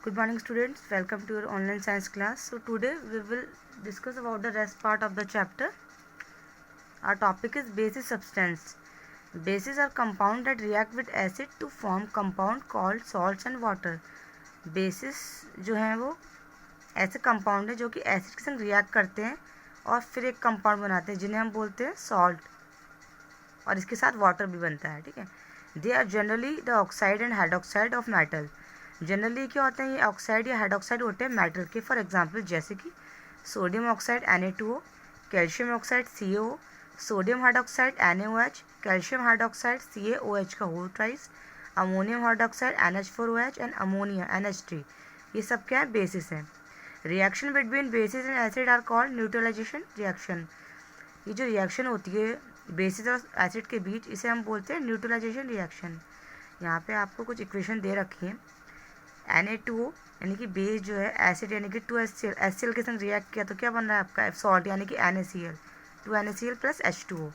Good morning students, welcome to your online science class. So today we will discuss about the rest part of the chapter. Our topic is basic substance. Bases are compound that react with acid to form compound called salts and water. Bases जो हैं वो ऐसे compound है जो कि acid के संग react करते हैं और फिर एक कंपाउंड बनाते हैं जिन्हें हम बोलते हैं सॉल्ट, और इसके साथ वाटर भी बनता है. ठीक है. They are generally the oxide and hydroxide of metal. Generally क्या होते हैं, ये ऑक्साइड या हाइड्रोक्साइड होते हैं मेटल के. फॉर एग्जांपल जैसे कि sodium oxide Na2O, calcium oxide CaO, sodium hydroxide NaOH, calcium hydroxide CaOH का whole twice, ammonium hydroxide NH4OH and ammonia NH3. ये सब क्या है, बेसिस हैं. Reaction between bases and acid are called neutralization reaction. ये जो रिएक्शन होती है बेसिस और एसिड के बीच, इसे हम बोलते हैं न्यूट्रलाइजेशन रिएक्शन. यहाँ पे आपको कुछ इक्वेशन दे रखी है. Na2O यानी कि बेस जो है एसिड यानी कि 2HCl, HCl के संग रिएक्ट किया तो क्या बन रहा है आपका सॉल्ट यानी कि NaCl, 2NaCl प्लस H2O.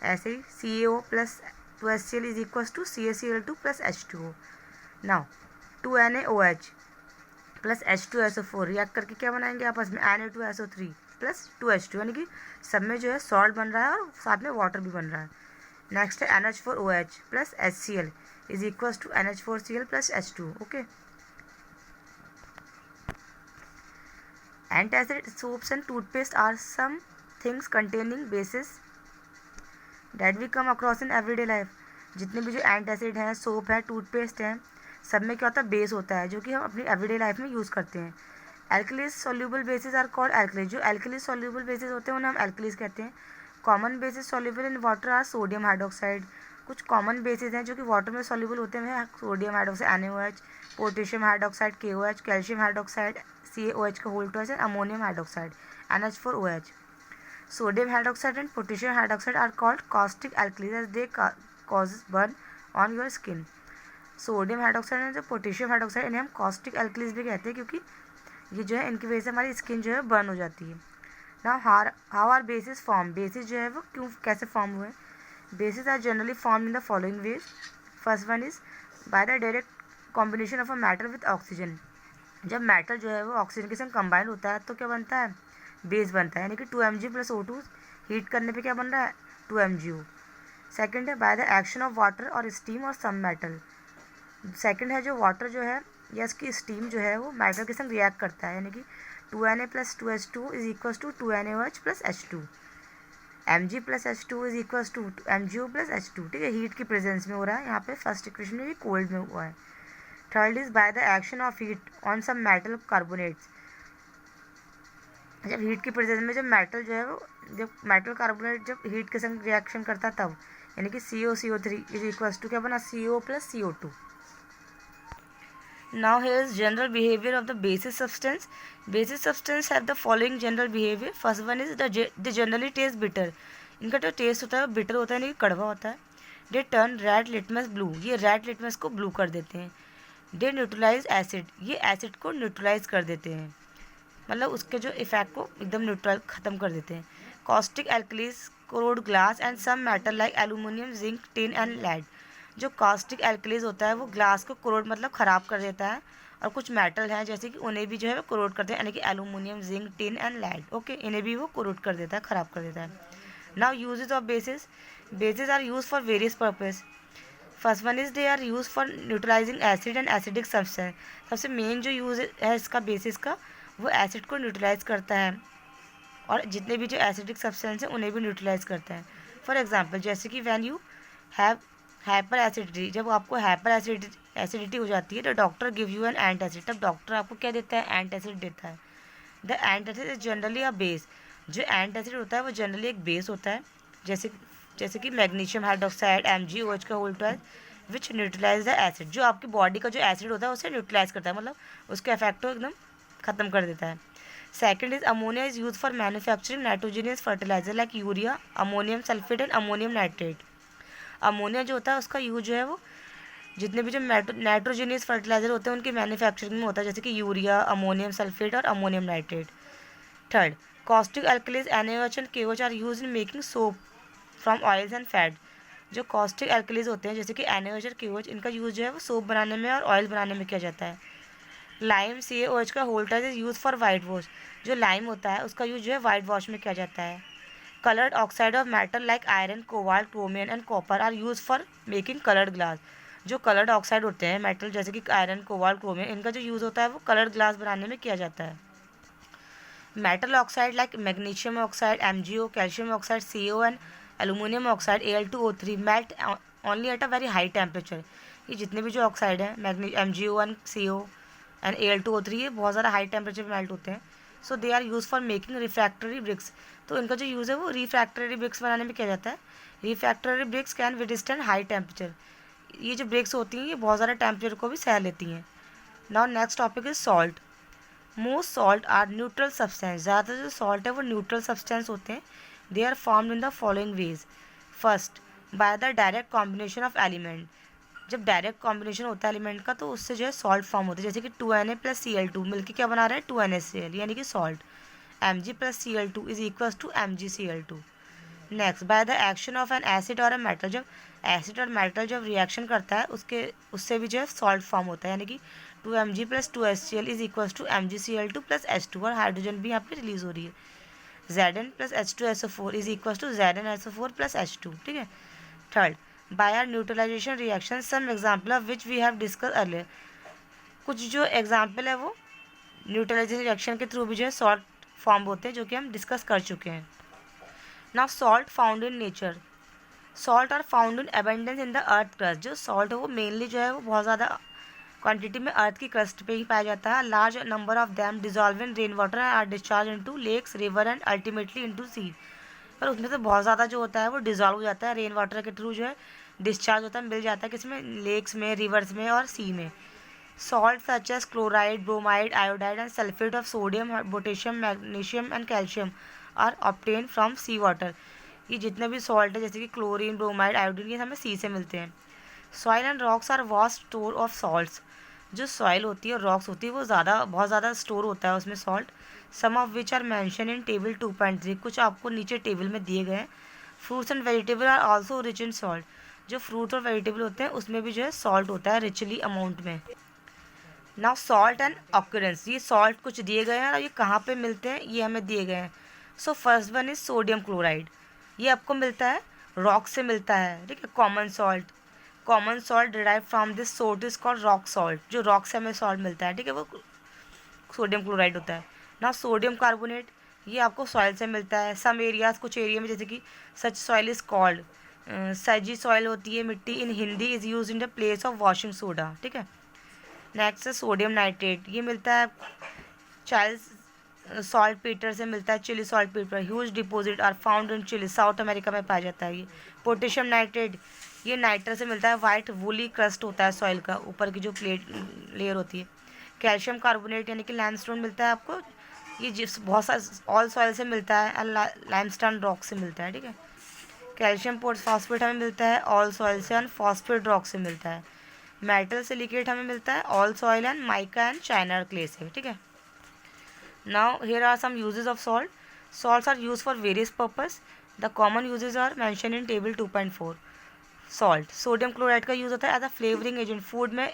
ऐसे ही CaO plus 2HCl is equal to CaCl2 plus H2O. Now 2NaOH plus H2SO4 react करके क्या बनाएंगे आपस में Na2SO3 प्लस 2H2, यानी कि सब में जो है सॉल्ट बन रहा है और साथ में वाटर भी बन रहा है. नेक्स्ट है NH4OH plus HCl is equal to NH4Cl plus H2. Okay. Antacid soaps and toothpaste are some things containing bases that we come across in everyday life. जितने भी जो एंटासिड हैं, सोप है, टूथपेस्ट हैं, सब में क्या होता है, बेस होता है जो कि हम अपनी एवरीडे लाइफ में यूज़ करते हैं. Alkalis soluble bases are called alkalis. जो एल्कलीज सॉल्यूबल बेसिस होते हैं उन्हें हम एल्कलीज कहते हैं. Common bases soluble in water are sodium hydroxide. कुछ कॉमन बेसिस हैं जो कि वाटर में सॉल्यूबल होते हैं, sodium hydroxide NaOH, potassium hydroxide KOH, calcium hydroxide CaOH का whole twice, ammonium hydroxide NH4OH. Sodium hydroxide and potassium hydroxide are called caustic alkalis as they causes burn on your skin. Sodium hydroxide and जो potassium hydroxide इन्हें हम caustic alkalis भी कहते हैं क्योंकि ये जो है इनकी वजह से हमारी स्किन जो है बर्न हो जाती है. Now how are bases form. Bases जो है वो क्यों कैसे फॉर्म हुए. Bases are generally form in the following ways. First one is by the direct combination of a metal with oxygen. जब मेटल जो है वो ऑक्सीजन के संग कंबाइन होता है तो क्या बनता है, बेस बनता है, यानी कि 2Mg प्लस O2 हीट करने पे क्या बन रहा है, 2MgO. सेकंड है bye the action of water और स्टीम और सम मेटल. सेकंड है जो वाटर जो है या इसकी स्टीम जो है वो मेटल के संग रिएक्ट करता है, यानी कि 2Na plus 2H2 is equal to 2NaOH plus H2. Mg plus H2 is equal to MgO plus H2. ठीक है, हीट की प्रेजेंस में हो रहा है. यहाँ पे फर्स्ट इक्वेशन में भी कोल्ड में हुआ है. Third is by the action of heat on some metal carbonates. जब हीट की प्रेजेंस में जब मेटल जो है वो जब मेटल कार्बोनेट जब हीट के संग रिएक्शन करता है तब, यानी कि COCO3 इज इक्वल टू क्या बना, CO plus CO2. Now here is general behaviour of the basis substance. Basis substance have the following general behaviour. First one is the generally test bitter. इनका जो test होता है वो bitter होता है, यानी कि कड़वा होता है. They turn red litmus blue. ये रेड लिटमस को ब्लू कर देते हैं. दे न्यूट्रलाइज एसिड. ये एसिड को न्यूट्रलाइज कर देते हैं, मतलब उसके जो इफेक्ट को एकदम न्यूट्रल ख़त्म कर देते हैं. Caustic alkalis corrode glass and some metal like aluminium, zinc, tin and lead. जो कॉस्टिक एल्कलीज होता है वो ग्लास को कोरोड मतलब ख़राब कर देता है, और कुछ मेटल हैं जैसे कि उन्हें भी जो है वो कोरोड करते हैं, यानी कि aluminium, zinc, tin and lead. Okay, इन्हें भी वो कोरोड कर देता है, ख़राब कर देता है. Now uses of bases. Bases are use for various purpose. First one is they are use for neutralizing acid and acidic substance. सबसे मेन जो यूज है इसका बेसिस का वो एसिड को न्यूट्रलाइज करता है और जितने भी जो एसिडिक सब्सटेंस हैं उन्हें भी न्यूट्रलाइज करता है. फॉर एग्जांपल जैसे कि when you have hyper acidity, जब आपको हाइपर एसिडिटी हो जाती है तो doctor give you an antacid. तब डॉक्टर आपको क्या देता है, एंटासिड देता है. The antacid is generally a base. जो एंटासिड होता है वो जनरली एक बेस होता है, जैसे कि मैग्नीशियम हाइड्रोक्साइड MgOH का whole twice which neutralize the acid. जो आपकी बॉडी का जो एसिड होता है उसे न्यूट्रलाइज करता है, मतलब उसके इफेक्ट को एकदम ख़त्म कर देता है. Second is ammonia is use for manufacturing nitrogenous fertilizer like urea, ammonium sulphate and ammonium nitrate. Ammonia जो होता है उसका यूज जो है वो जितने भी जो नाइट्रोजनियस फर्टिलाइजर होते हैं उनकी मैन्युफैक्चरिंग में होता है, जैसे कि यूरिया, अमोनियम सल्फेट और ammonium nitrate. Third, caustic alkalis NaOH and KOH are use in making soap from oils and fat. जो कॉस्टिक एल्कलीज होते हैं जैसे कि NaOH और KOH, इनका यूज़ जो है वो सोप बनाने में और ऑयल बनाने में किया जाता है. लाइम CaOH का Holter is use for white wash. जो लाइम होता है उसका यूज जो है वाइट वॉश में किया जाता है। Coloured oxide of metal like iron, cobalt, chromium and copper are use for making coloured glass. जो कलर्ड ऑक्साइड होते हैं मेटल जैसे कि आयरन, कोबाल्ट, क्रोमियम, इनका जो यूज़ होता है वो कलर्ड ग्लास बनाने में किया जाता है। Metal oxide like magnesium oxide MgO, calcium oxide CO and aluminium oxide Al2O3 melt only at a very high temperature. ये जितने भी जो ऑक्साइड हैं MgO and CO and Al2O3 ये बहुत ज़्यादा हाई टेम्परेचर पर मेल्ट होते हैं। So they are use for making refractory bricks. तो इनका जो यूज़ है वो रिफ्रैक्टरी ब्रिक्स बनाने में किया जाता है। Refractory bricks can withstand high temperature. ये जो ब्रिक्स होती हैं ये बहुत ज़्यादा टेम्परेचर को भी सह लेती हैं। Now next topic is salt. Most salt are neutral substance. ज़्यादातर जो सॉल्ट है वो न्यूट्रल सब्सटेंस होते हैं। They are formed in the following ways. First, by the direct combination of element. जब डायरेक्ट कॉम्बिनेशन होता है एलिमेंट का तो उससे जो है सॉल्ट फॉर्म होता है। जैसे कि 2Na + Cl2 मिलकर क्या बना रहा है 2NaCl यानी कि salt. Mg + Cl2 is equal to MgCl2। Next, by the action of an acid और अ मेटल। जब एसिड और मेटल जब रिएक्शन करता है उससे भी जो है सॉल्ट फॉर्म होता है यानी कि 2Mg + 2HCl is equal to MgCl2 + H2 और हाइड्रोजन भी यहाँ पे रिलीज हो रही है। Zn + H2SO4 is equal to ZnSO4 + H2। ठीक है। Third, by our neutralization reaction some example of which we have discuss earlier. कुछ जो एग्जाम्पल है वो न्यूट्रलाइजेशन रिएक्शन के थ्रू भी जो है सॉल्ट फॉर्म होते हैं जो कि हम डिस्कस कर चुके हैं। Now salt found in nature. Salt are found in abundance in the earth crust. जो सॉल्ट है वो मेनली जो है वो बहुत ज़्यादा क्वांटिटी में अर्थ की क्रस्ट पे ही पाया जाता है। Large number of them dissolve in rain water are discharge into lakes, river and ultimately into sea. पर उसमें से बहुत ज़्यादा जो होता है वो डिजॉल्व हो जाता है रेन वाटर के थ्रू जो है डिस्चार्ज होता है, मिल जाता है किसमें, लेक्स में, रिवर्स में और सी में। Salt such as chloride, bromide, iodide and sulphate of sodium, potassium, magnesium and calcium are obtain from sea water. ये जितने भी सॉल्ट है जैसे कि क्लोरीन, ब्रोमाइड, आयोडीन, ये हमें सी से मिलते हैं। Soil and rocks are vast store of salts. जो सॉइल होती है और रॉक्स होती है वो बहुत ज़्यादा स्टोर होता है उसमें salt. Some of which are mention in table 2.3। कुछ आपको नीचे टेबल में दिए गए हैं। Fruits and vegetable are also rich in salt. जो फ्रूट और वेजिटेबल होते हैं उसमें भी जो है सॉल्ट होता है रिचली अमाउंट में। Now salt and occurrence. ये सॉल्ट कुछ दिए गए हैं और ये कहाँ पे मिलते हैं ये हमें दिए गए हैं। So first one is sodium chloride. ये आपको मिलता है रॉक से मिलता है। ठीक है। Common salt derive from this sort is called rock salt. जो रॉक से हमें सॉल्ट मिलता है ठीक है वो सोडियम क्लोराइड होता है। ना सोडियम कार्बोनेट ये आपको सॉइल से मिलता है। सम एरियाज, कुछ एरिया में जैसे कि such soil is called sajji soil होती है मिट्टी in Hindi, is use in the place of washing soda. ठीक है। नेक्स्ट है सोडियम नाइट्रेट। ये मिलता है चाइल्ड सॉल्ट पीटर से मिलता है। Chile saltpetre huge deposit are found in Chile, South America में पाया जाता है ये। पोटेशियम नाइट्रेट ये नाइट्रस से मिलता है। वाइट वूली क्रस्ट होता है सॉइल का, ऊपर की जो प्लेट लेयर होती है। कैल्शियम कार्बोनेट यानी कि लाइमस्टोन मिलता है आपको। ये जिस बहुत सारा ऑल सॉइल से मिलता है और लाइमस्टोन रॉक से मिलता है। ठीक है। कैल्शियम फॉस्फेट हमें मिलता है ऑल सॉइल से एंड फॉस्फेट रॉक से मिलता है। मेटल सिलिकेट हमें मिलता है all soil and mica and china clay से। ठीक है। Now here are some uses of salt. Salts are use for various purpose. The common uses are mention in table 2.4। Salt, sodium chloride का use होता है as a flavouring agent. Food में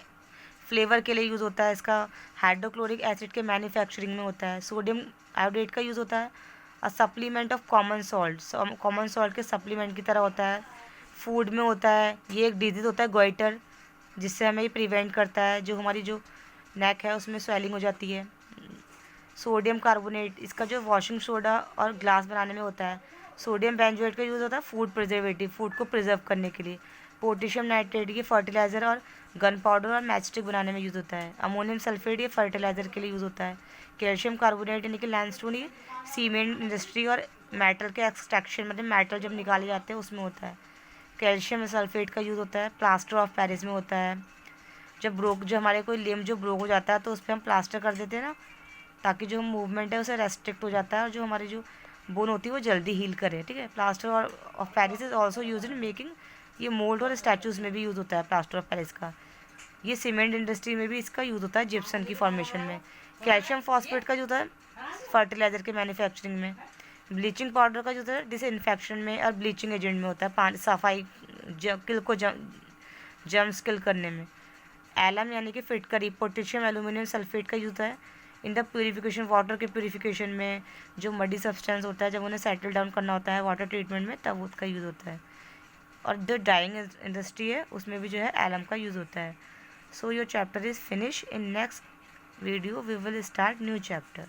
flavour के लिए use होता है इसका। Hydrochloric acid के मैन्युफैक्चरिंग में होता है। सोडियम आयोडेट का यूज़ होता है a supplement of common salt. Common salt के सप्लीमेंट की तरह होता है। फूड में होता है। ये एक डिजीज़ होता है गोइटर, जिससे हमें ये प्रिवेंट करता है। जो हमारी जो नेक है उसमें स्वेलिंग हो जाती है। सोडियम कार्बोनेट इसका जो वॉशिंग सोडा और ग्लास बनाने में होता है। सोडियम बेंजोएट का यूज़ होता है फूड प्रिजर्वेटिव, फूड को प्रिजर्व करने के लिए। पोटेशियम नाइट्रेट ये फर्टिलाइज़र और गन पाउडर और मैचस्टिक बनाने में यूज़ होता है। अमोनियम सल्फेट ये फर्टिलाइज़र के लिए यूज़ होता है। कैल्शियम कार्बोनेट यानी कि लाइमस्टोन ये सीमेंट इंडस्ट्री और मेटल के एक्सट्रैक्शन मतलब मेटल जब निकाले जाते हैं उसमें होता है। कैल्शियम सल्फेट का यूज़ होता है प्लास्टर ऑफ पेरिस में होता है। जब हमारे कोई लिम्ब जो ब्रोक हो जाता है तो उस पर हम प्लास्टर कर देते हैं ना, ताकि जो मूवमेंट है उसे रेस्ट्रिक्ट हो जाता है और जो हमारी जो बोन होती है वो जल्दी हील करे। ठीक है। Plaster of Paris is also use in making. ये मोल्ड और स्टैचूज में भी यूज़ होता है प्लास्टर ऑफ पेरिस का। ये सीमेंट इंडस्ट्री में भी इसका यूज़ होता है जिप्सन की फॉर्मेशन में। कैल्शियम फॉस्फेट का यूज़ होता है फर्टिलाइज़र के मैन्युफैक्चरिंग में। ब्लीचिंग पाउडर का यूज़ होता है डिसइंफेक्शन में और ब्लीचिंग एजेंट में होता है, पानी सफाई किल को जम्स किल करने में। एलम यानी कि फिटकरी, पोटेशियम एल्यूमिनियम सल्फेट का यूज़ होता है इन द प्यूरिफिकेशन, वाटर के प्यूरिफिकेशन में। जो मडी सब्सटेंस होता है जब उन्हें सेटल डाउन करना होता है वाटर ट्रीटमेंट में, तब उसका यूज़ होता है। और जो डाइंग इंडस्ट्री है उसमें भी जो है एलम का यूज़ होता है। So your chapter is finish. In next video we will start new chapter.